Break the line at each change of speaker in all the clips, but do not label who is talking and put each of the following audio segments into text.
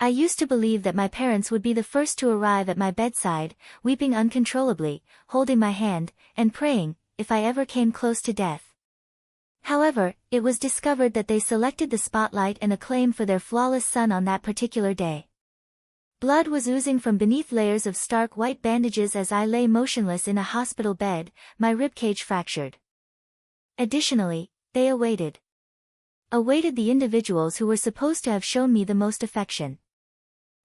I used to believe that my parents would be the first to arrive at my bedside, weeping uncontrollably, holding my hand, and praying, if I ever came close to death. However, it was discovered that they selected the spotlight and acclaim for their flawless son on that particular day. Blood was oozing from beneath layers of stark white bandages as I lay motionless in a hospital bed, my ribcage fractured. Additionally, they awaited the individuals who were supposed to have shown me the most affection.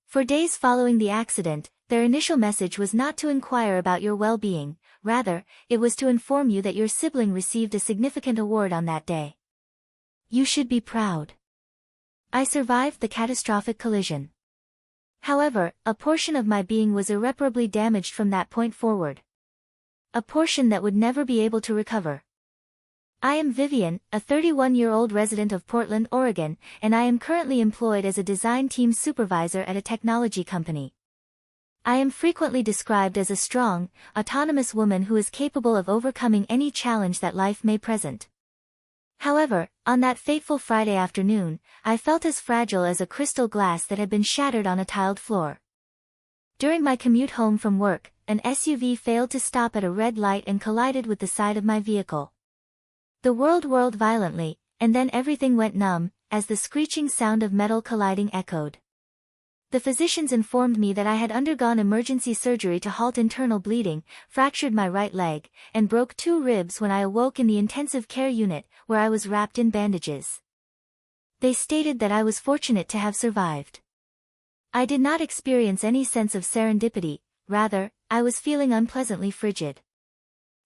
For days following the accident, their initial message was not to inquire about your well-being, rather, it was to inform you that your sibling received a significant award on that day. You should be proud. I survived the catastrophic collision. However, a portion of my being was irreparably damaged from that point forward. A portion that would never be able to recover. I am Vivian, a 31-year-old resident of Portland, Oregon, and I am currently employed as a design team supervisor at a technology company. I am frequently described as a strong, autonomous woman who is capable of overcoming any challenge that life may present. However, on that fateful Friday afternoon, I felt as fragile as a crystal glass that had been shattered on a tiled floor. During my commute home from work, an SUV failed to stop at a red light and collided with the side of my vehicle. The world whirled violently, and then everything went numb, as the screeching sound of metal colliding echoed. The physicians informed me that I had undergone emergency surgery to halt internal bleeding, fractured my right leg, and broke 2 ribs when I awoke in the intensive care unit, where I was wrapped in bandages. They stated that I was fortunate to have survived. I did not experience any sense of serendipity, rather, I was feeling unpleasantly frigid.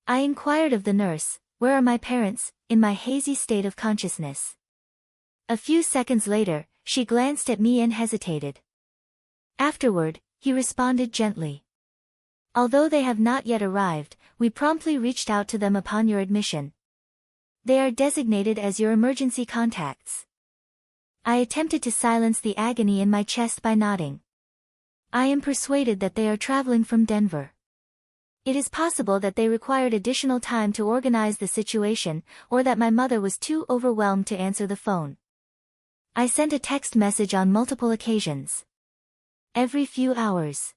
I inquired of the nurse, "Where are my parents?" in my hazy state of consciousness. A few seconds later, she glanced at me and hesitated. Afterward, he responded gently. "Although they have not yet arrived, we promptly reached out to them upon your admission. They are designated as your emergency contacts." I attempted to silence the agony in my chest by nodding. "I am persuaded that they are traveling from Denver. It is possible that they required additional time to organize the situation, or that my mother was too overwhelmed to answer the phone. I sent a text message on multiple occasions. Every few hours.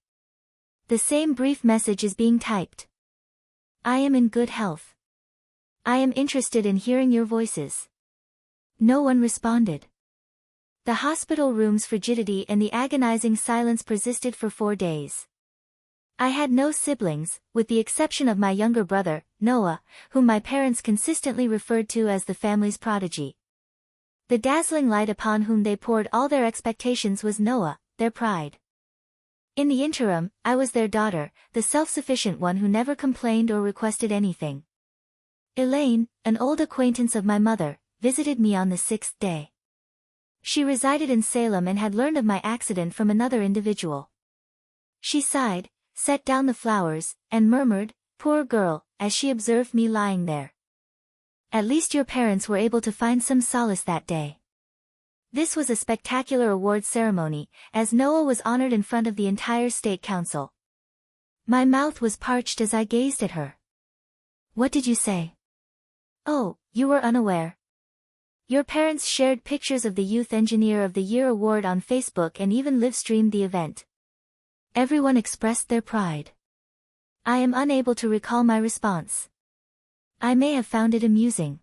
The same brief message is being typed. I am in good health. I am interested in hearing your voices." No one responded. The hospital room's frigidity and the agonizing silence persisted for 4 days. I had no siblings, with the exception of my younger brother, Noah, whom my parents consistently referred to as the family's prodigy. The dazzling light upon whom they poured all their expectations was Noah, their pride. In the interim, I was their daughter, the self-sufficient one who never complained or requested anything. Elaine, an old acquaintance of my mother, visited me on the 6th day. She resided in Salem and had learned of my accident from another individual. She sighed, set down the flowers, and murmured, "Poor girl," as she observed me lying there. "At least your parents were able to find some solace that day." This was a spectacular award ceremony, as Noah was honored in front of the entire state council. My mouth was parched as I gazed at her. "What did you say?" "Oh, you were unaware." Your parents shared pictures of the Youth Engineer of the Year award on Facebook and even live-streamed the event. Everyone expressed their pride. I am unable to recall my response. I may have found it amusing.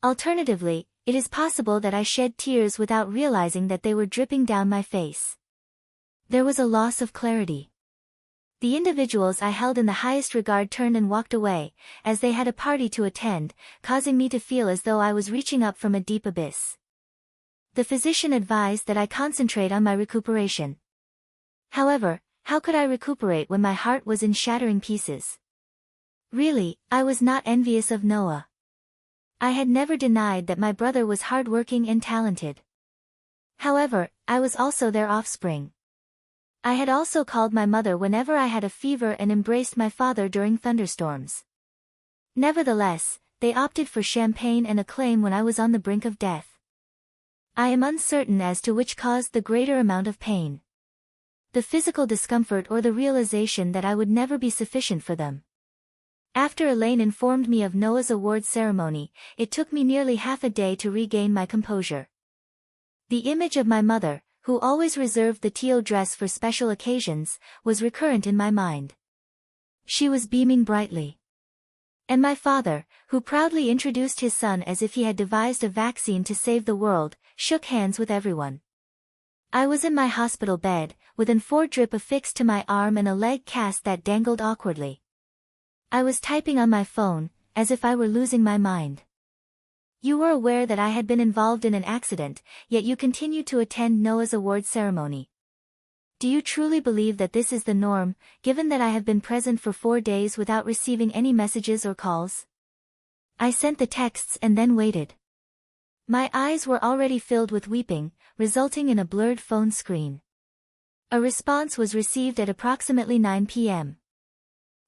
Alternatively, it is possible that I shed tears without realizing that they were dripping down my face. There was a loss of clarity. The individuals I held in the highest regard turned and walked away, as they had a party to attend, causing me to feel as though I was reaching up from a deep abyss. The physician advised that I concentrate on my recuperation. However, how could I recuperate when my heart was in shattering pieces? Really, I was not envious of Noah. I had never denied that my brother was hardworking and talented. However, I was also their offspring. I had also called my mother whenever I had a fever and embraced my father during thunderstorms. Nevertheless, they opted for champagne and acclaim when I was on the brink of death. I am uncertain as to which caused the greater amount of pain. The physical discomfort or the realization that I would never be sufficient for them. After Elaine informed me of Noah's award ceremony, it took me nearly half a day to regain my composure. The image of my mother, who always reserved the teal dress for special occasions, was recurrent in my mind. She was beaming brightly. And my father, who proudly introduced his son as if he had devised a vaccine to save the world, shook hands with everyone. I was in my hospital bed, with an 4-drip affixed to my arm and a leg cast that dangled awkwardly. I was typing on my phone, as if I were losing my mind. You were aware that I had been involved in an accident, yet you continued to attend Noah's award ceremony. Do you truly believe that this is the norm, given that I have been present for 4 days without receiving any messages or calls? I sent the texts and then waited. My eyes were already filled with weeping, resulting in a blurred phone screen. A response was received at approximately 9 p.m.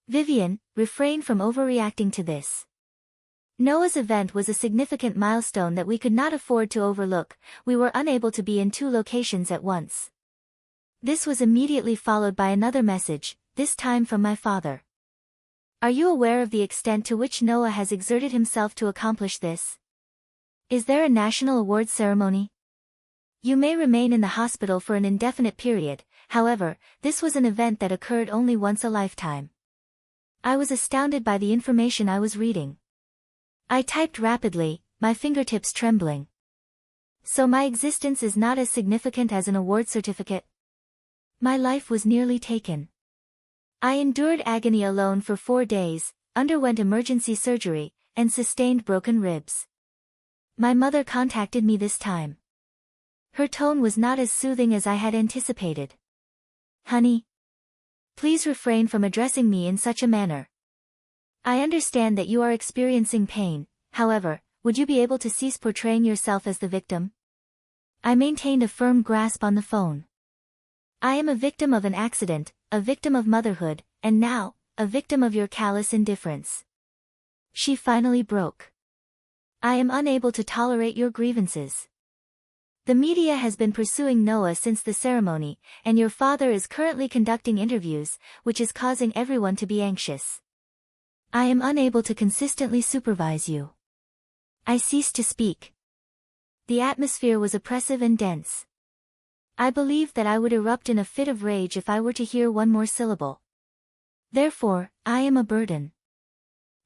Vivian, refrain from overreacting to this. Noah's event was a significant milestone that we could not afford to overlook. We were unable to be in 2 locations at once. This was immediately followed by another message, this time from my father. Are you aware of the extent to which Noah has exerted himself to accomplish this? Is there a national award ceremony? You may remain in the hospital for an indefinite period, however, this was an event that occurred only once a lifetime. I was astounded by the information I was reading. I typed rapidly, my fingertips trembling. So my existence is not as significant as an award certificate? My life was nearly taken. I endured agony alone for 4 days, underwent emergency surgery, and sustained broken ribs. My mother contacted me this time. Her tone was not as soothing as I had anticipated. Honey, please refrain from addressing me in such a manner. I understand that you are experiencing pain, however, would you be able to cease portraying yourself as the victim? I maintained a firm grasp on the phone. I am a victim of an accident, a victim of motherhood, and now, a victim of your callous indifference. She finally broke. I am unable to tolerate your grievances. The media has been pursuing Noah since the ceremony, and your father is currently conducting interviews, which is causing everyone to be anxious. I am unable to consistently supervise you. I ceased to speak. The atmosphere was oppressive and dense. I believed that I would erupt in a fit of rage if I were to hear one more syllable. Therefore, I am a burden.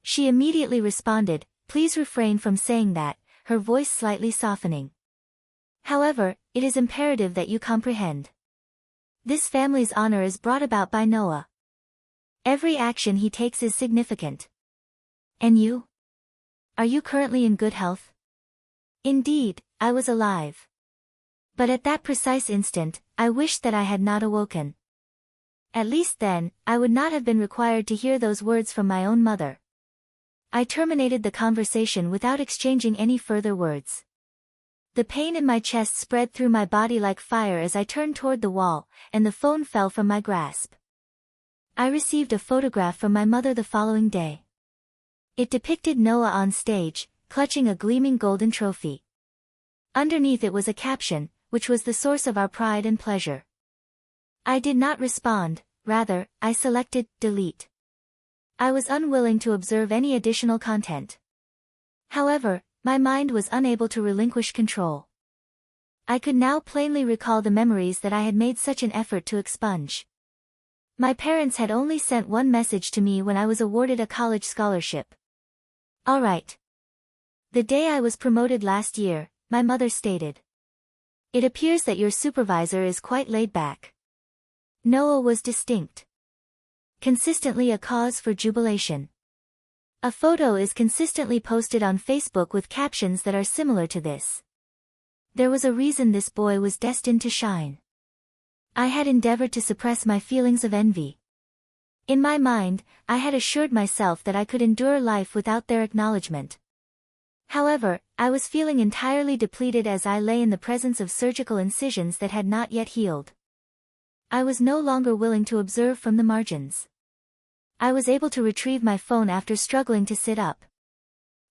She immediately responded, please refrain from saying that, her voice slightly softening. However, it is imperative that you comprehend. This family's honor is brought about by Noah. Every action he takes is significant. And you? Are you currently in good health? Indeed, I was alive. But at that precise instant, I wished that I had not awoken. At least then, I would not have been required to hear those words from my own mother. I terminated the conversation without exchanging any further words. The pain in my chest spread through my body like fire as I turned toward the wall, and the phone fell from my grasp. I received a photograph from my mother the following day. It depicted Noah on stage, clutching a gleaming golden trophy. Underneath it was a caption, which was the source of our pride and pleasure. I did not respond, rather, I selected delete. I was unwilling to observe any additional content. However, my mind was unable to relinquish control. I could now plainly recall the memories that I had made such an effort to expunge. My parents had only sent one message to me when I was awarded a college scholarship. All right. The day I was promoted last year, my mother stated. It appears that your supervisor is quite laid back. Noah was distinct. Consistently a cause for jubilation. A photo is consistently posted on Facebook with captions that are similar to this. There was a reason this boy was destined to shine. I had endeavored to suppress my feelings of envy. In my mind, I had assured myself that I could endure life without their acknowledgement. However, I was feeling entirely depleted as I lay in the presence of surgical incisions that had not yet healed. I was no longer willing to observe from the margins. I was able to retrieve my phone after struggling to sit up.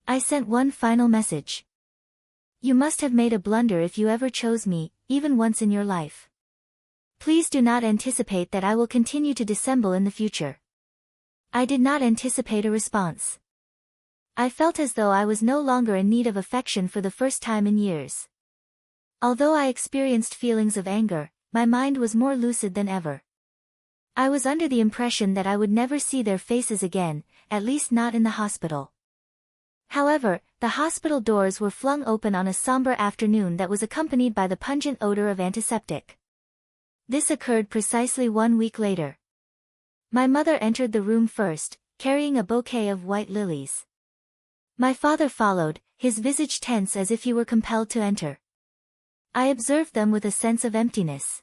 I sent one final message. You must have made a blunder if you ever chose me, even once in your life. Please do not anticipate that I will continue to dissemble in the future. I did not anticipate a response. I felt as though I was no longer in need of affection for the first time in years. Although I experienced feelings of anger, my mind was more lucid than ever. I was under the impression that I would never see their faces again, at least not in the hospital. However, the hospital doors were flung open on a somber afternoon that was accompanied by the pungent odor of antiseptic. This occurred precisely 1 week later. My mother entered the room first, carrying a bouquet of white lilies. My father followed, his visage tense as if he were compelled to enter. I observed them with a sense of emptiness.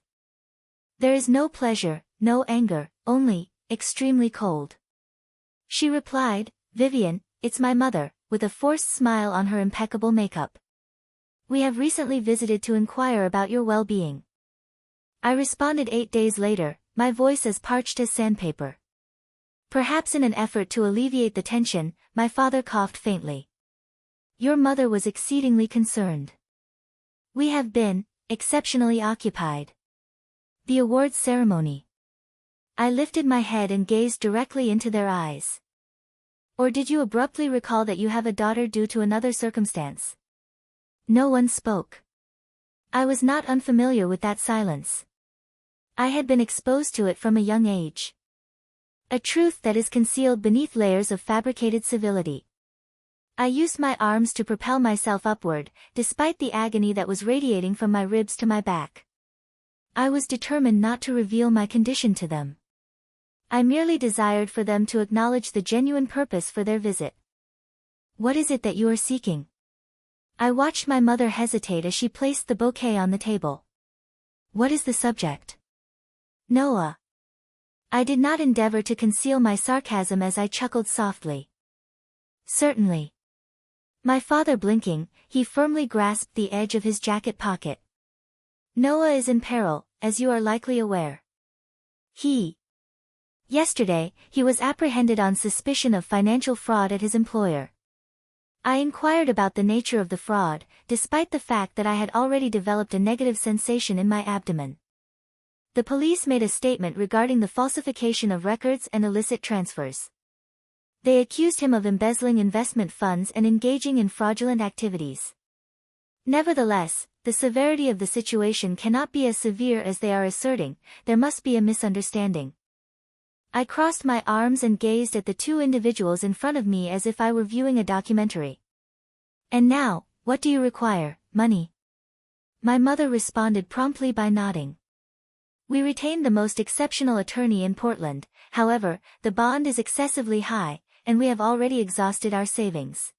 There is no pleasure, no anger, only, extremely cold. She replied, "Vivian, it's my mother," with a forced smile on her impeccable makeup. "We have recently visited to inquire about your well-being." I responded 8 days later, my voice as parched as sandpaper. Perhaps in an effort to alleviate the tension, my father coughed faintly. "Your mother was exceedingly concerned. We have been, exceptionally occupied." The awards ceremony. I lifted my head and gazed directly into their eyes. "Or did you abruptly recall that you have a daughter due to another circumstance?" No one spoke. I was not unfamiliar with that silence. I had been exposed to it from a young age. A truth that is concealed beneath layers of fabricated civility. I used my arms to propel myself upward, despite the agony that was radiating from my ribs to my back. I was determined not to reveal my condition to them. I merely desired for them to acknowledge the genuine purpose for their visit. "What is it that you are seeking?" I watched my mother hesitate as she placed the bouquet on the table. "What is the subject?" "Noah." I did not endeavor to conceal my sarcasm as I chuckled softly. "Certainly." My father blinking, he firmly grasped the edge of his jacket pocket. "Noah is in peril, as you are likely aware. Yesterday, he was apprehended on suspicion of financial fraud at his employer." I inquired about the nature of the fraud, despite the fact that I had already developed a negative sensation in my abdomen. The police made a statement regarding the falsification of records and illicit transfers. They accused him of embezzling investment funds and engaging in fraudulent activities. Nevertheless, the severity of the situation cannot be as severe as they are asserting. There must be a misunderstanding. I crossed my arms and gazed at the two individuals in front of me as if I were viewing a documentary. "And now, what do you require, money?" My mother responded promptly by nodding. "We retained the most exceptional attorney in Portland, however, the bond is excessively high, and we have already exhausted our savings.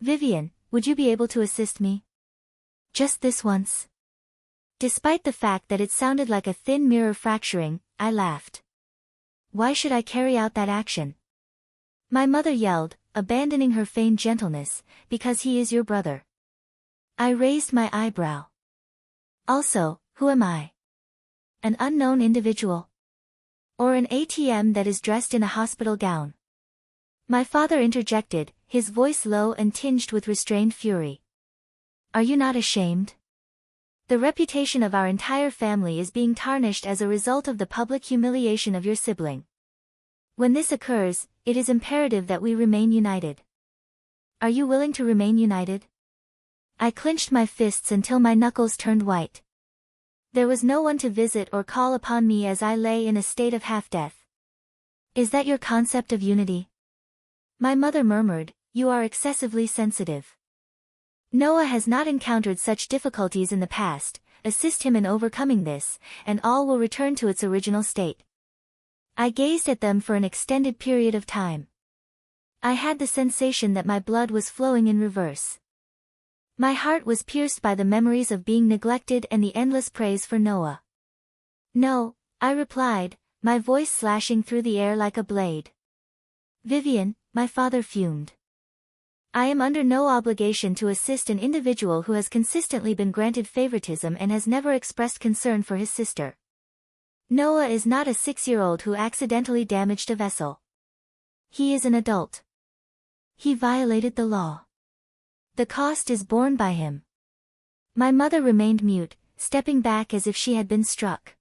Vivian, would you be able to assist me? Just this once?" Despite the fact that it sounded like a thin mirror fracturing, I laughed. "Why should I carry out that action?" My mother yelled, abandoning her feigned gentleness, "Because he is your brother." I raised my eyebrow. "Also, who am I? An unknown individual? Or an ATM that is dressed in a hospital gown?" My father interjected, his voice low and tinged with restrained fury. "Are you not ashamed? The reputation of our entire family is being tarnished as a result of the public humiliation of your sibling. When this occurs, it is imperative that we remain united. Are you willing to remain united?" I clenched my fists until my knuckles turned white. There was no one to visit or call upon me as I lay in a state of half-death. "Is that your concept of unity?" My mother murmured, "You are excessively sensitive. Noah has not encountered such difficulties in the past. Assist him in overcoming this, and all will return to its original state." I gazed at them for an extended period of time. I had the sensation that my blood was flowing in reverse. My heart was pierced by the memories of being neglected and the endless praise for Noah. "No," I replied, my voice slashing through the air like a blade. "Vivian," my father fumed. "I am under no obligation to assist an individual who has consistently been granted favoritism and has never expressed concern for his sister. Noah is not a 6-year-old who accidentally damaged a vessel. He is an adult. He violated the law. The cost is borne by him." My mother remained mute, stepping back as if she had been struck.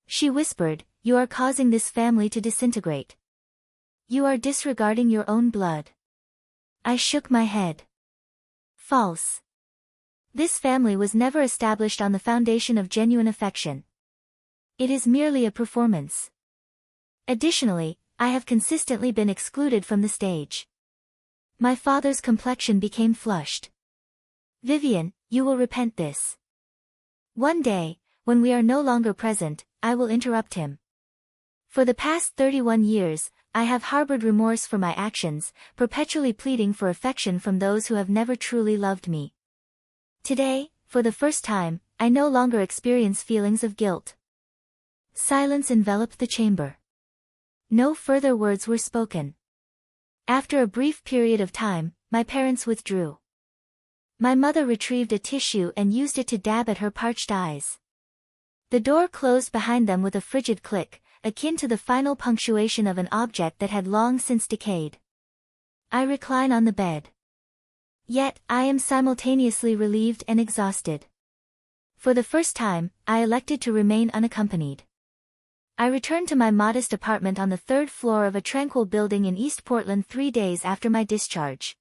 She whispered, "You are causing this family to disintegrate. You are disregarding your own blood." I shook my head. "False. This family was never established on the foundation of genuine affection. It is merely a performance. Additionally, I have consistently been excluded from the stage. My father's complexion became flushed. Vivian, you will repent this. One day, when we are no longer present, I will interrupt him. For the past 31 years, I have harbored remorse for my actions, perpetually pleading for affection from those who have never truly loved me. Today, for the first time, I no longer experience feelings of guilt. Silence enveloped the chamber. No further words were spoken. After a brief period of time, my parents withdrew. My mother retrieved a tissue and used it to dab at her parched eyes. The door closed behind them with a frigid click, akin to the final punctuation of an object that had long since decayed. I recline on the bed. Yet, I am simultaneously relieved and exhausted. For the first time, I elected to remain unaccompanied. I returned to my modest apartment on the third floor of a tranquil building in East Portland 3 days after my discharge.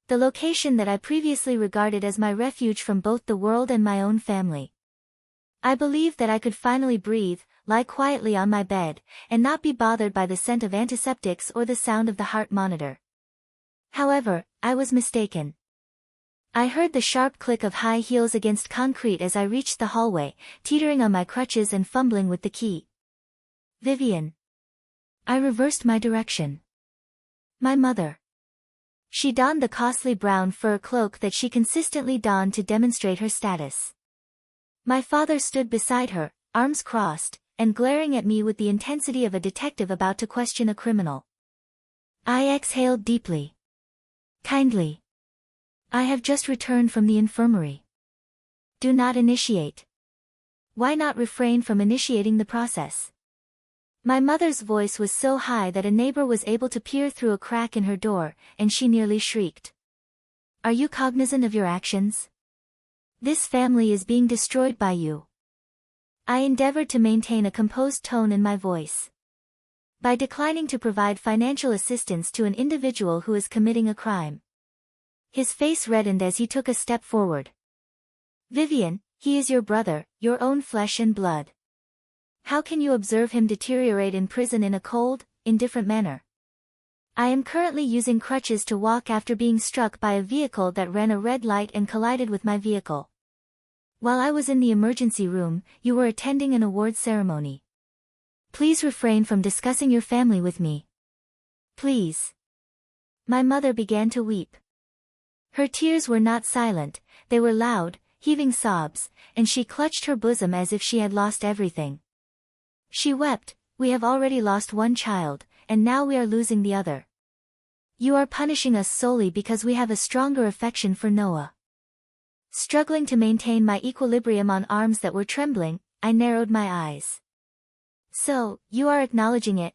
The location that I previously regarded as my refuge from both the world and my own family. I believed that I could finally breathe, lie quietly on my bed, and not be bothered by the scent of antiseptics or the sound of the heart monitor. However, I was mistaken. I heard the sharp click of high heels against concrete as I reached the hallway, teetering on my crutches and fumbling with the key. Vivian. I reversed my direction. My mother. She donned the costly brown fur cloak that she consistently donned to demonstrate her status. My father stood beside her, arms crossed, and glaring at me with the intensity of a detective about to question a criminal. I exhaled deeply. Kindly. I have just returned from the infirmary. Do not initiate. Why not refrain from initiating the process? My mother's voice was so high that a neighbor was able to peer through a crack in her door, and she nearly shrieked. Are you cognizant of your actions? This family is being destroyed by you. I endeavored to maintain a composed tone in my voice. By declining to provide financial assistance to an individual who is committing a crime. His face reddened as he took a step forward. Vivian, he is your brother, your own flesh and blood. How can you observe him deteriorate in prison in a cold, indifferent manner? I am currently using crutches to walk after being struck by a vehicle that ran a red light and collided with my vehicle. While I was in the emergency room, you were attending an award ceremony. Please refrain from discussing your family with me. Please. My mother began to weep. Her tears were not silent, they were loud, heaving sobs, and she clutched her bosom as if she had lost everything. She wept, we have already lost one child, and now we are losing the other. You are punishing us solely because we have a stronger affection for Noah. Struggling to maintain my equilibrium on arms that were trembling, I narrowed my eyes. So, you are acknowledging it?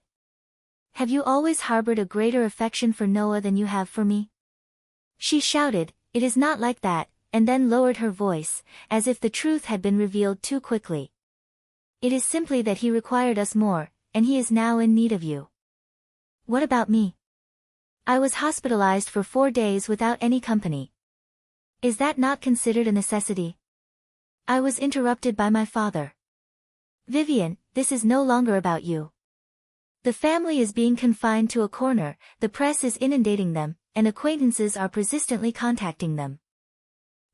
Have you always harbored a greater affection for Noah than you have for me? She shouted, it is not like that, and then lowered her voice, as if the truth had been revealed too quickly. It is simply that he required us more, and he is now in need of you. What about me? I was hospitalized for 4 days without any company. Is that not considered a necessity? I was interrupted by my father. Vivian, this is no longer about you. The family is being confined to a corner, the press is inundating them, and acquaintances are persistently contacting them.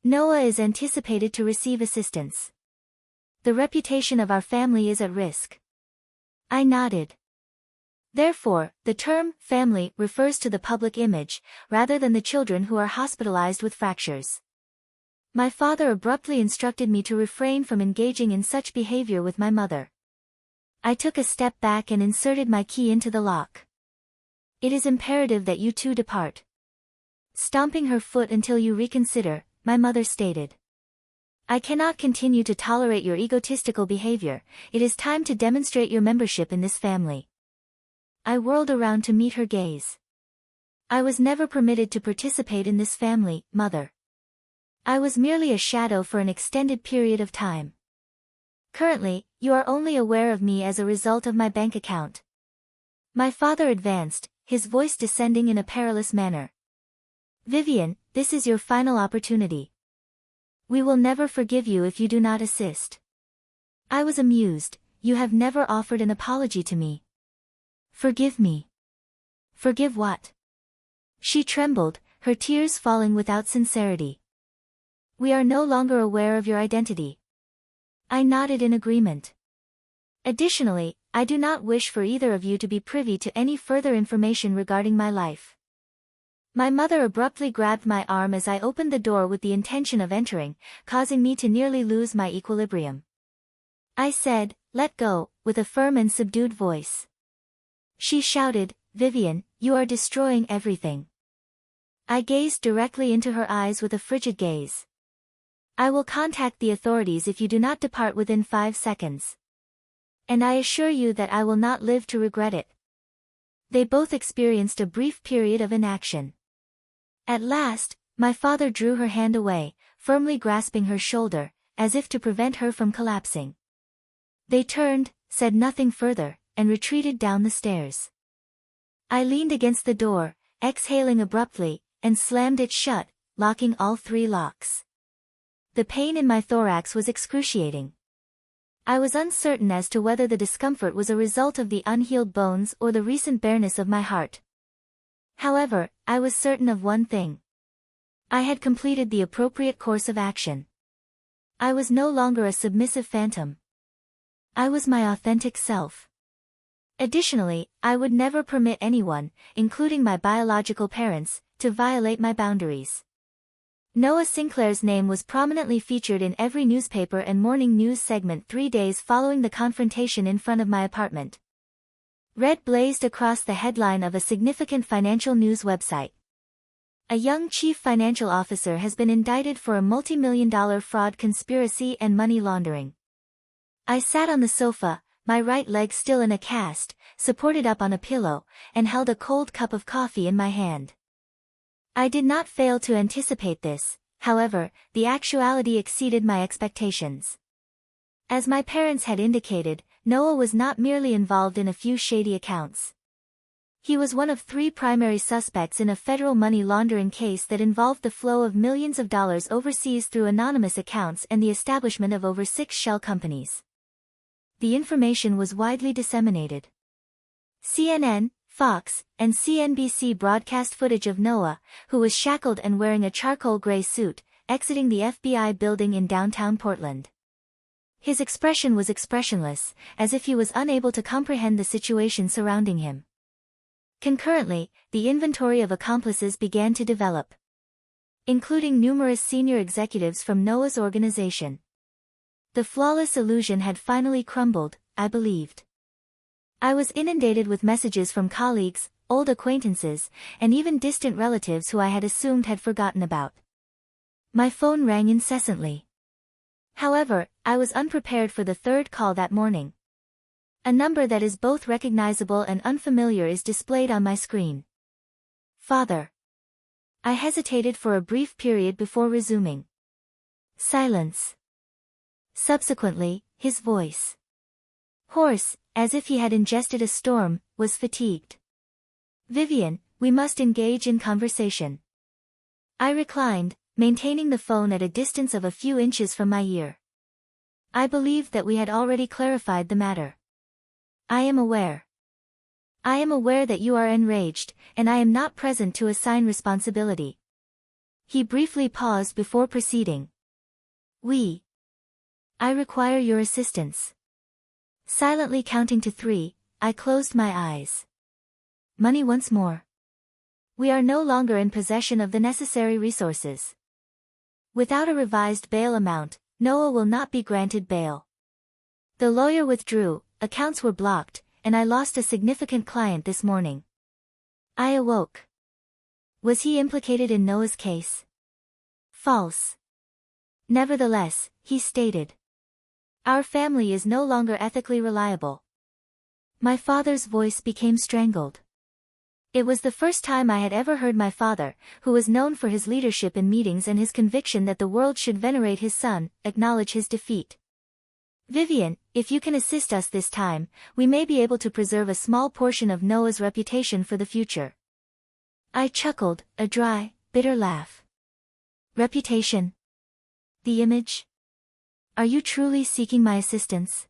Noah is anticipated to receive assistance. The reputation of our family is at risk. I nodded. Therefore, the term family refers to the public image, rather than the children who are hospitalized with fractures. My father abruptly instructed me to refrain from engaging in such behavior with my mother. I took a step back and inserted my key into the lock. It is imperative that you two depart. Stomping her foot until you reconsider, my mother stated. I cannot continue to tolerate your egotistical behavior, it is time to demonstrate your membership in this family. I whirled around to meet her gaze. I was never permitted to participate in this family, Mother. I was merely a shadow for an extended period of time. Currently, you are only aware of me as a result of my bank account. My father advanced, his voice descending in a perilous manner. Vivian, this is your final opportunity. We will never forgive you if you do not assist. I was amused. You have never offered an apology to me. Forgive me. Forgive what? She trembled, her tears falling without sincerity. We are no longer aware of your identity. I nodded in agreement. Additionally, I do not wish for either of you to be privy to any further information regarding my life. My mother abruptly grabbed my arm as I opened the door with the intention of entering, causing me to nearly lose my equilibrium. I said, "Let go," with a firm and subdued voice. She shouted, "Vivian, you are destroying everything." I gazed directly into her eyes with a frigid gaze. I will contact the authorities if you do not depart within 5 seconds. And I assure you that I will not live to regret it. They both experienced a brief period of inaction. At last, my father drew her hand away, firmly grasping her shoulder, as if to prevent her from collapsing. They turned, said nothing further, and retreated down the stairs. I leaned against the door, exhaling abruptly, and slammed it shut, locking all 3 locks. The pain in my thorax was excruciating. I was uncertain as to whether the discomfort was a result of the unhealed bones or the recent bareness of my heart. However, I was certain of one thing. I had completed the appropriate course of action. I was no longer a submissive phantom. I was my authentic self. Additionally, I would never permit anyone, including my biological parents, to violate my boundaries. Noah Sinclair's name was prominently featured in every newspaper and morning news segment 3 days following the confrontation in front of my apartment. Red blazed across the headline of a significant financial news website. A young chief financial officer has been indicted for a multi-million-dollar fraud conspiracy and money laundering. I sat on the sofa, my right leg still in a cast, supported up on a pillow, and held a cold cup of coffee in my hand. I did not fail to anticipate this, however, the actuality exceeded my expectations. As my parents had indicated, Noah was not merely involved in a few shady accounts. He was one of 3 primary suspects in a federal money laundering case that involved the flow of millions of dollars overseas through anonymous accounts and the establishment of over 6 shell companies. The information was widely disseminated. CNN, Fox, and CNBC broadcast footage of Noah, who was shackled and wearing a charcoal gray suit, exiting the FBI building in downtown Portland. His expression was expressionless, as if he was unable to comprehend the situation surrounding him. Concurrently, the inventory of accomplices began to develop, including numerous senior executives from Noah's organization. The flawless illusion had finally crumbled, I believed. I was inundated with messages from colleagues, old acquaintances, and even distant relatives who I had assumed had forgotten about. My phone rang incessantly. However, I was unprepared for the 3rd call that morning. A number that is both recognizable and unfamiliar is displayed on my screen. Father. I hesitated for a brief period before resuming. Silence. Subsequently, his voice, hoarse, as if he had ingested a storm, was fatigued. Vivian, we must engage in conversation. I reclined, maintaining the phone at a distance of a few inches from my ear. I believed that we had already clarified the matter. I am aware. I am aware that you are enraged, and I am not present to assign responsibility. He briefly paused before proceeding. I require your assistance. Silently counting to 3, I closed my eyes. Money once more. We are no longer in possession of the necessary resources. Without a revised bail amount, Noah will not be granted bail. The lawyer withdrew, accounts were blocked, and I lost a significant client this morning. I awoke. Was he implicated in Noah's case? False. Nevertheless, he stated, our family is no longer ethically reliable. My father's voice became strangled. It was the first time I had ever heard my father, who was known for his leadership in meetings and his conviction that the world should venerate his son, acknowledge his defeat. Vivian, if you can assist us this time, we may be able to preserve a small portion of Noah's reputation for the future. I chuckled, a dry, bitter laugh. Reputation? The image? Are you truly seeking my assistance?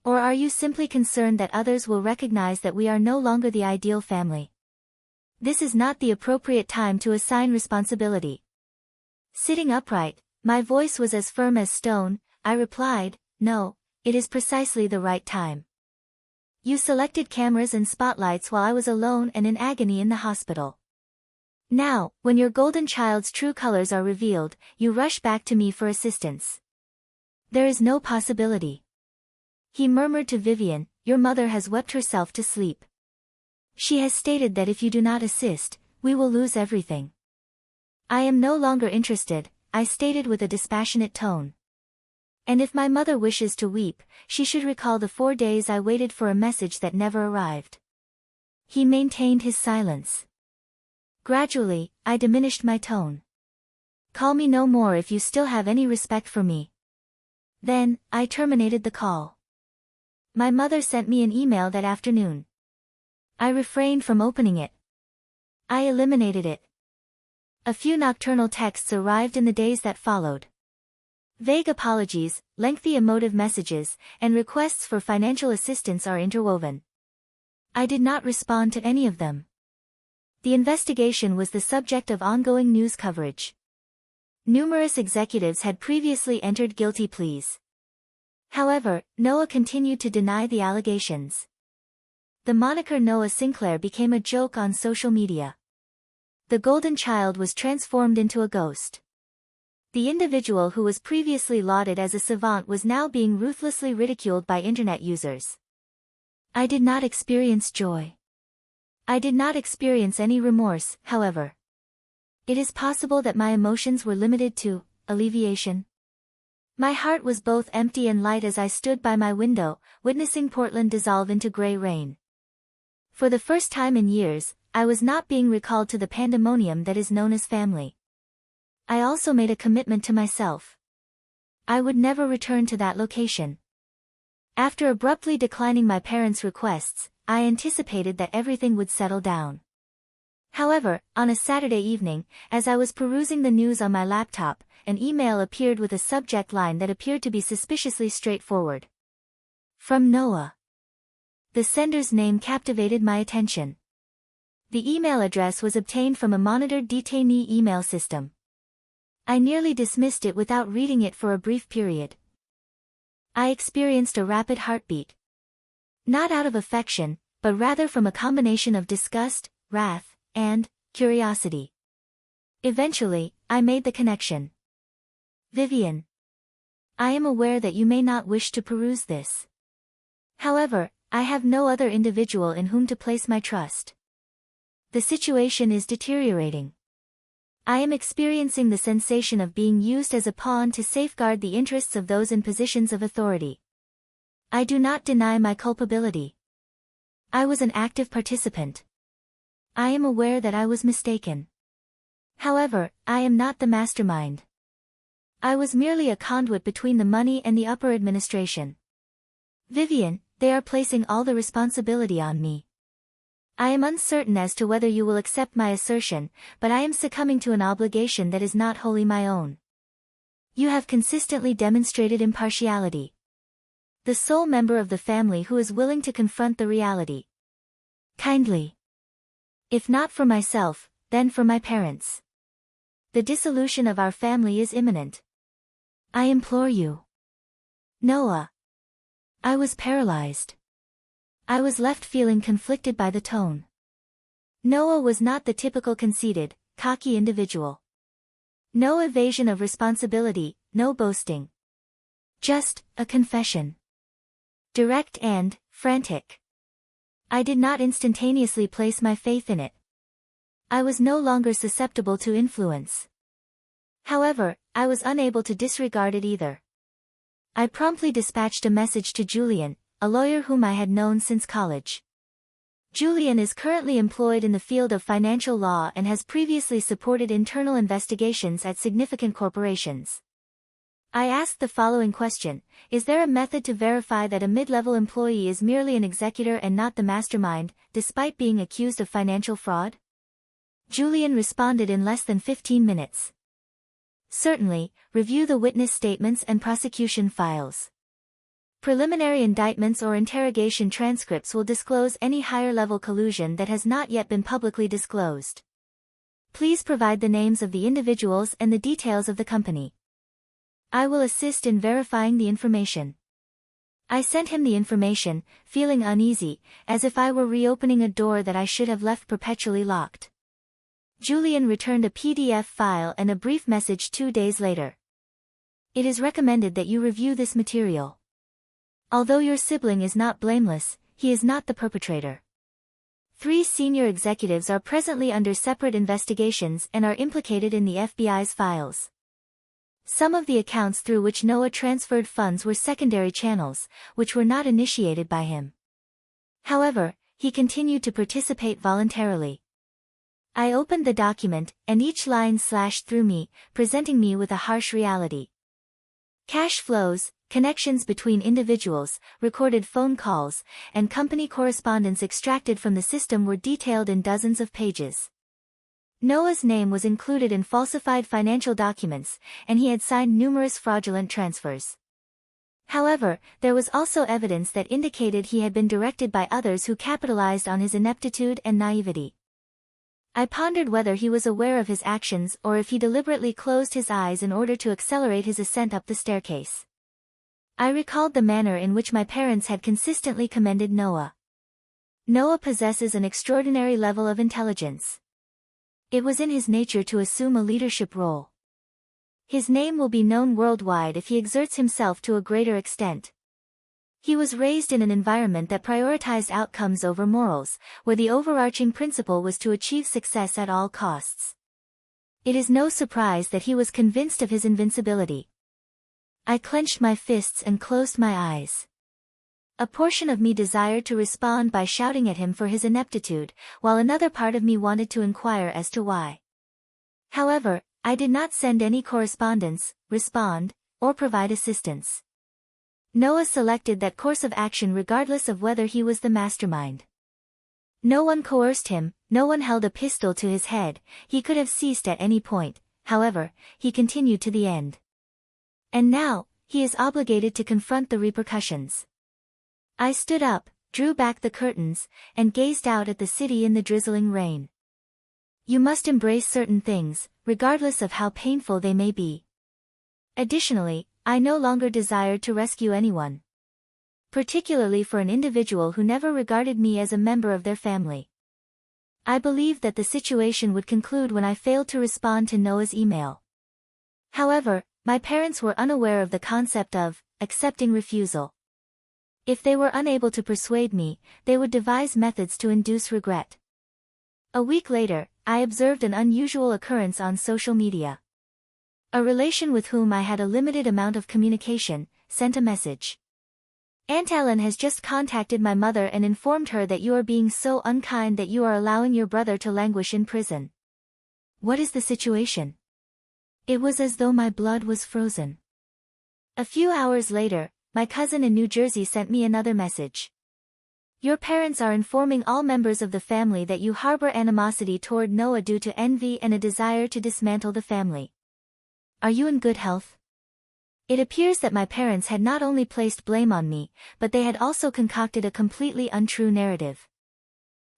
Or are you simply concerned that others will recognize that we are no longer the ideal family? This is not the appropriate time to assign responsibility. Sitting upright, my voice was as firm as stone, I replied, no, it is precisely the right time. You selected cameras and spotlights while I was alone and in agony in the hospital. Now, when your golden child's true colors are revealed, you rush back to me for assistance. There is no possibility. He murmured to Vivian, your mother has wept herself to sleep. She has stated that if you do not assist, we will lose everything. I am no longer interested, I stated with a dispassionate tone. And if my mother wishes to weep, she should recall the 4 days I waited for a message that never arrived. He maintained his silence. Gradually, I diminished my tone. Call me no more if you still have any respect for me. Then, I terminated the call. My mother sent me an email that afternoon. I refrained from opening it. I eliminated it. A few nocturnal texts arrived in the days that followed. Vague apologies, lengthy emotive messages, and requests for financial assistance are interwoven. I did not respond to any of them. The investigation was the subject of ongoing news coverage. Numerous executives had previously entered guilty pleas. However, Noah continued to deny the allegations. The moniker Noah Sinclair became a joke on social media. The golden child was transformed into a ghost. The individual who was previously lauded as a savant was now being ruthlessly ridiculed by internet users. I did not experience joy. I did not experience any remorse, however. It is possible that my emotions were limited to alleviation. My heart was both empty and light as I stood by my window, witnessing Portland dissolve into gray rain. For the first time in years, I was not being recalled to the pandemonium that is known as family. I also made a commitment to myself. I would never return to that location. After abruptly declining my parents' requests, I anticipated that everything would settle down. However, on a Saturday evening, as I was perusing the news on my laptop, an email appeared with a subject line that appeared to be suspiciously straightforward. From Noah. The sender's name captivated my attention. The email address was obtained from a monitored detainee email system. I nearly dismissed it without reading it for a brief period. I experienced a rapid heartbeat. Not out of affection, but rather from a combination of disgust, wrath, and curiosity. Eventually, I made the connection. Vivian. I am aware that you may not wish to peruse this. However, I have no other individual in whom to place my trust. The situation is deteriorating. I am experiencing the sensation of being used as a pawn to safeguard the interests of those in positions of authority. I do not deny my culpability. I was an active participant. I am aware that I was mistaken. However, I am not the mastermind. I was merely a conduit between the money and the upper administration. Vivian, they are placing all the responsibility on me. I am uncertain as to whether you will accept my assertion, but I am succumbing to an obligation that is not wholly my own. You have consistently demonstrated impartiality. The sole member of the family who is willing to confront the reality. Kindly. If not for myself, then for my parents. The dissolution of our family is imminent. I implore you. Noah. I was paralyzed. I was left feeling conflicted by the tone. Noah was not the typical conceited, cocky individual. No evasion of responsibility, no boasting. Just a confession. Direct and frantic. I did not instantaneously place my faith in it. I was no longer susceptible to influence. However, I was unable to disregard it either. I promptly dispatched a message to Julian, a lawyer whom I had known since college. Julian is currently employed in the field of financial law and has previously supported internal investigations at significant corporations. I asked the following question: is there a method to verify that a mid-level employee is merely an executor and not the mastermind, despite being accused of financial fraud? Julian responded in less than 15 minutes. Certainly, review the witness statements and prosecution files. Preliminary indictments or interrogation transcripts will disclose any higher-level collusion that has not yet been publicly disclosed. Please provide the names of the individuals and the details of the company. I will assist in verifying the information. I sent him the information, feeling uneasy, as if I were reopening a door that I should have left perpetually locked. Julian returned a PDF file and a brief message 2 days later. It is recommended that you review this material. Although your sibling is not blameless, he is not the perpetrator. 3 senior executives are presently under separate investigations and are implicated in the FBI's files. Some of the accounts through which Noah transferred funds were secondary channels, which were not initiated by him. However, he continued to participate voluntarily. I opened the document, and each line slashed through me, presenting me with a harsh reality. Cash flows, connections between individuals, recorded phone calls, and company correspondence extracted from the system were detailed in dozens of pages. Noah's name was included in falsified financial documents, and he had signed numerous fraudulent transfers. However, there was also evidence that indicated he had been directed by others who capitalized on his ineptitude and naivety. I pondered whether he was aware of his actions or if he deliberately closed his eyes in order to accelerate his ascent up the staircase. I recalled the manner in which my parents had consistently commended Noah. Noah possesses an extraordinary level of intelligence. It was in his nature to assume a leadership role. His name will be known worldwide if he exerts himself to a greater extent. He was raised in an environment that prioritized outcomes over morals, where the overarching principle was to achieve success at all costs. It is no surprise that he was convinced of his invincibility. I clenched my fists and closed my eyes. A portion of me desired to respond by shouting at him for his ineptitude, while another part of me wanted to inquire as to why. However, I did not send any correspondence, respond, or provide assistance. Noah selected that course of action regardless of whether he was the mastermind. No one coerced him, no one held a pistol to his head, he could have ceased at any point, however, he continued to the end. And now, he is obligated to confront the repercussions. I stood up, drew back the curtains, and gazed out at the city in the drizzling rain. You must embrace certain things, regardless of how painful they may be. Additionally, I no longer desired to rescue anyone. Particularly for an individual who never regarded me as a member of their family. I believed that the situation would conclude when I failed to respond to Noah's email. However, my parents were unaware of the concept of accepting refusal. If they were unable to persuade me, they would devise methods to induce regret. A week later, I observed an unusual occurrence on social media. A relation with whom I had a limited amount of communication sent a message. Aunt Ellen has just contacted my mother and informed her that you are being so unkind that you are allowing your brother to languish in prison. What is the situation? It was as though my blood was frozen. A few hours later, my cousin in New Jersey sent me another message. Your parents are informing all members of the family that you harbor animosity toward Noah due to envy and a desire to dismantle the family. Are you in good health? It appears that my parents had not only placed blame on me, but they had also concocted a completely untrue narrative.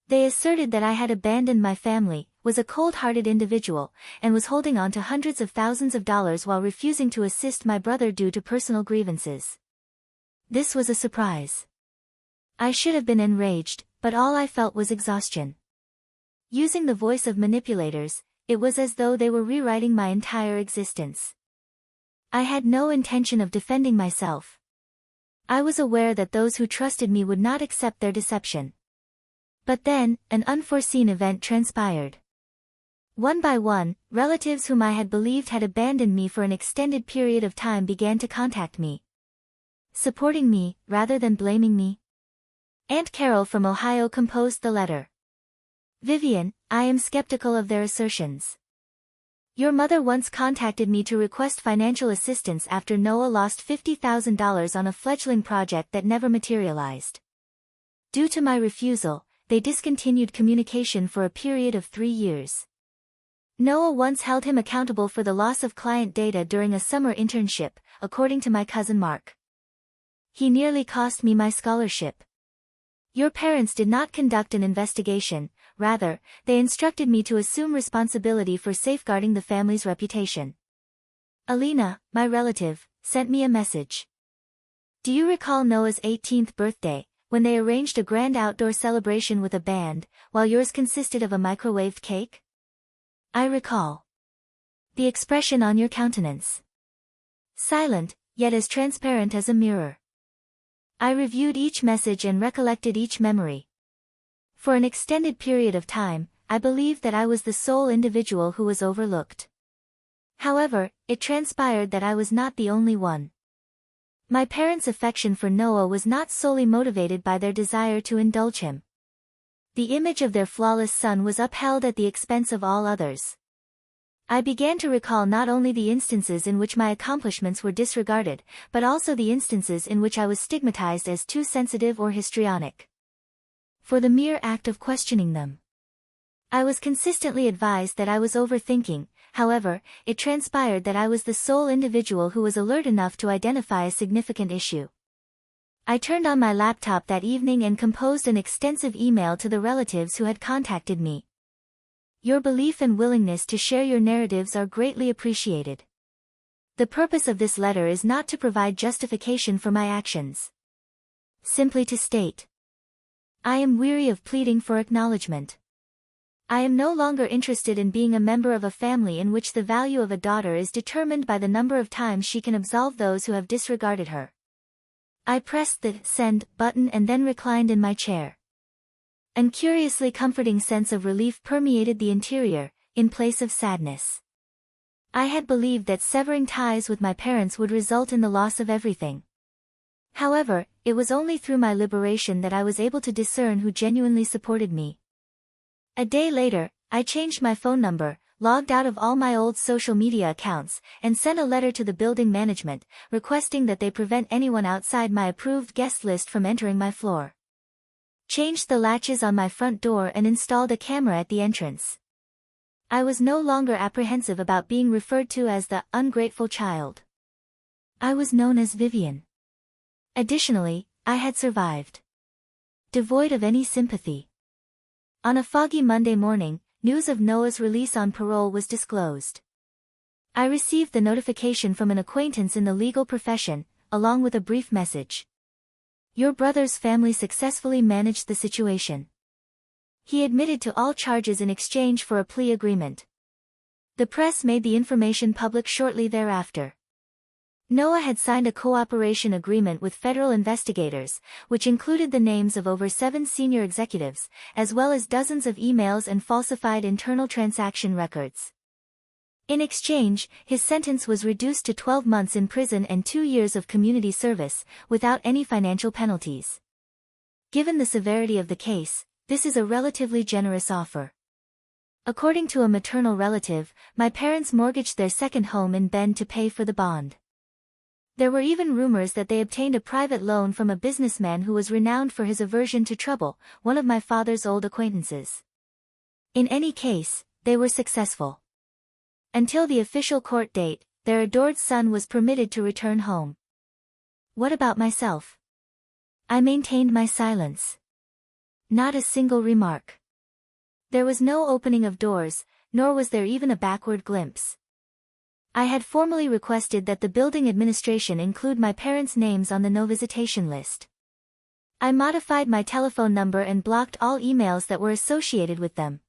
They asserted that I had abandoned my family, was a cold-hearted individual, and was holding on to hundreds of thousands of dollars while refusing to assist my brother due to personal grievances. This was a surprise. I should have been enraged, but all I felt was exhaustion. Using the voice of manipulators, it was as though they were rewriting my entire existence. I had no intention of defending myself. I was aware that those who trusted me would not accept their deception. But then, an unforeseen event transpired. One by one, relatives whom I had believed had abandoned me for an extended period of time began to contact me. Supporting me, rather than blaming me. Aunt Carol from Ohio composed the letter. Vivian, I am skeptical of their assertions. Your mother once contacted me to request financial assistance after Noah lost $50,000 on a fledgling project that never materialized. Due to my refusal, they discontinued communication for a period of 3 years. Noah once held him accountable for the loss of client data during a summer internship, according to my cousin Mark. He nearly cost me my scholarship. Your parents did not conduct an investigation, rather, they instructed me to assume responsibility for safeguarding the family's reputation. Alina, my relative, sent me a message. Do you recall Noah's 18th birthday, when they arranged a grand outdoor celebration with a band, while yours consisted of a microwaved cake? I recall. The expression on your countenance. Silent, yet as transparent as a mirror. I reviewed each message and recollected each memory. For an extended period of time, I believed that I was the sole individual who was overlooked. However, it transpired that I was not the only one. My parents' affection for Noah was not solely motivated by their desire to indulge him. The image of their flawless son was upheld at the expense of all others. I began to recall not only the instances in which my accomplishments were disregarded, but also the instances in which I was stigmatized as too sensitive or histrionic. For the mere act of questioning them. I was consistently advised that I was overthinking. However, it transpired that I was the sole individual who was alert enough to identify a significant issue. I turned on my laptop that evening and composed an extensive email to the relatives who had contacted me. Your belief and willingness to share your narratives are greatly appreciated. The purpose of this letter is not to provide justification for my actions. Simply to state. I am weary of pleading for acknowledgement. I am no longer interested in being a member of a family in which the value of a daughter is determined by the number of times she can absolve those who have disregarded her. I pressed the send button and then reclined in my chair. An curiously comforting sense of relief permeated the interior, in place of sadness. I had believed that severing ties with my parents would result in the loss of everything. However, it was only through my liberation that I was able to discern who genuinely supported me. A day later, I changed my phone number, logged out of all my old social media accounts, and sent a letter to the building management, requesting that they prevent anyone outside my approved guest list from entering my floor. Changed the latches on my front door and installed a camera at the entrance. I was no longer apprehensive about being referred to as the ungrateful child. I was known as Vivian. Additionally, I had survived. Devoid of any sympathy. On a foggy Monday morning, news of Noah's release on parole was disclosed. I received the notification from an acquaintance in the legal profession, along with a brief message. Your brother's family successfully managed the situation. He admitted to all charges in exchange for a plea agreement. The press made the information public shortly thereafter. Noah had signed a cooperation agreement with federal investigators, which included the names of over 7 senior executives, as well as dozens of emails and falsified internal transaction records. In exchange, his sentence was reduced to 12 months in prison and 2 years of community service, without any financial penalties. Given the severity of the case, this is a relatively generous offer. According to a maternal relative, my parents mortgaged their second home in Bend to pay for the bond. There were even rumors that they obtained a private loan from a businessman who was renowned for his aversion to trouble, one of my father's old acquaintances. In any case, they were successful. Until the official court date, their adored son was permitted to return home. What about myself? I maintained my silence. Not a single remark. There was no opening of doors, nor was there even a backward glimpse. I had formally requested that the building administration include my parents' names on the no visitation list. I modified my telephone number and blocked all emails that were associated with them.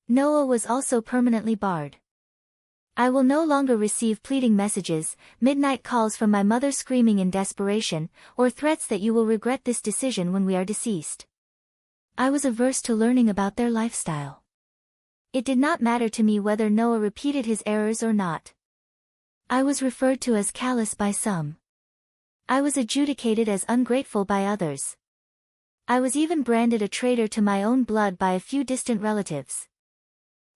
Noah was also permanently barred. I will no longer receive pleading messages, midnight calls from my mother screaming in desperation, or threats that you will regret this decision when we are deceased. I was averse to learning about their lifestyle. It did not matter to me whether Noah repeated his errors or not. I was referred to as callous by some. I was adjudicated as ungrateful by others. I was even branded a traitor to my own blood by a few distant relatives.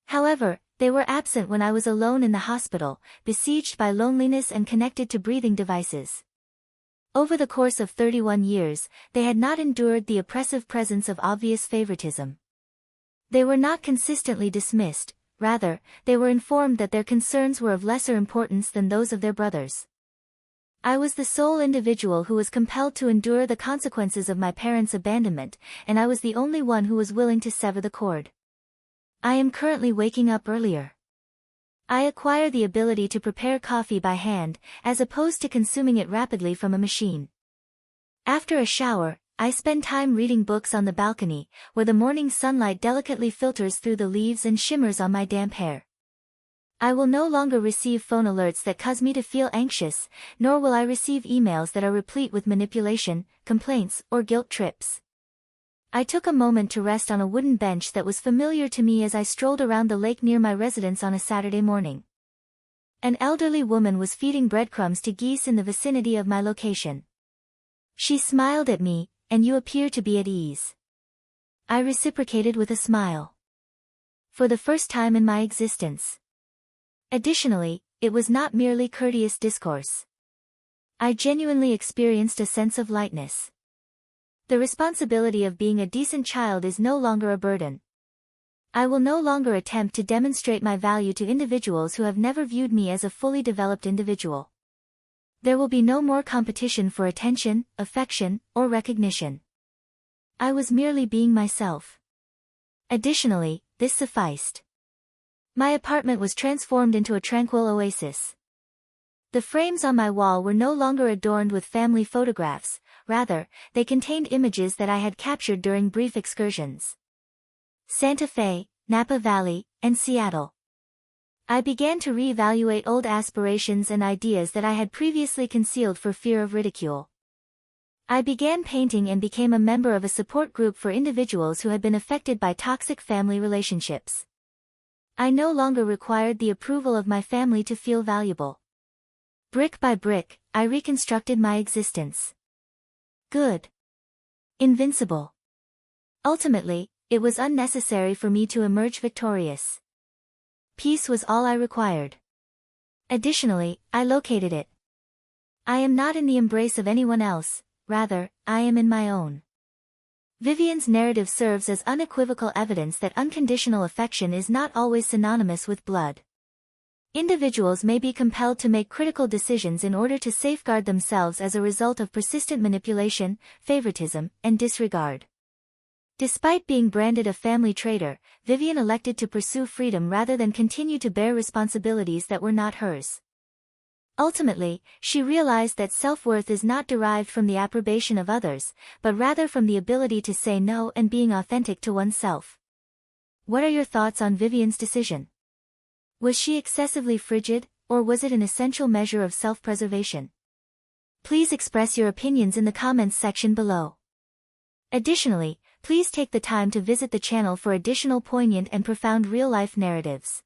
However, they were absent when I was alone in the hospital, besieged by loneliness and connected to breathing devices. Over the course of 31 years, they had not endured the oppressive presence of obvious favoritism. They were not consistently dismissed, rather, they were informed that their concerns were of lesser importance than those of their brothers. I was the sole individual who was compelled to endure the consequences of my parents' abandonment, and I was the only one who was willing to sever the cord. I am currently waking up earlier. I acquire the ability to prepare coffee by hand, as opposed to consuming it rapidly from a machine. After a shower, I spend time reading books on the balcony, where the morning sunlight delicately filters through the leaves and shimmers on my damp hair. I will no longer receive phone alerts that cause me to feel anxious, nor will I receive emails that are replete with manipulation, complaints, or guilt trips. I took a moment to rest on a wooden bench that was familiar to me as I strolled around the lake near my residence on a Saturday morning. An elderly woman was feeding breadcrumbs to geese in the vicinity of my location. She smiled at me, "And you appear to be at ease." I reciprocated with a smile. For the first time in my existence. Additionally, it was not merely courteous discourse. I genuinely experienced a sense of lightness. The responsibility of being a decent child is no longer a burden. I will no longer attempt to demonstrate my value to individuals who have never viewed me as a fully developed individual. There will be no more competition for attention, affection, or recognition. I was merely being myself. Additionally, this sufficed. My apartment was transformed into a tranquil oasis. The frames on my wall were no longer adorned with family photographs, rather, they contained images that I had captured during brief excursions. Santa Fe, Napa Valley, and Seattle. I began to reevaluate old aspirations and ideas that I had previously concealed for fear of ridicule. I began painting and became a member of a support group for individuals who had been affected by toxic family relationships. I no longer required the approval of my family to feel valuable. Brick by brick, I reconstructed my existence. Good. Invincible. Ultimately, it was unnecessary for me to emerge victorious. Peace was all I required. Additionally, I located it. I am not in the embrace of anyone else, rather, I am in my own. Vivian's narrative serves as unequivocal evidence that unconditional affection is not always synonymous with blood. Individuals may be compelled to make critical decisions in order to safeguard themselves as a result of persistent manipulation, favoritism, and disregard. Despite being branded a family traitor, Vivian elected to pursue freedom rather than continue to bear responsibilities that were not hers. Ultimately, she realized that self-worth is not derived from the approbation of others, but rather from the ability to say no and being authentic to oneself. What are your thoughts on Vivian's decision? Was she excessively frigid, or was it an essential measure of self-preservation? Please express your opinions in the comments section below. Additionally, please take the time to visit the channel for additional poignant and profound real-life narratives.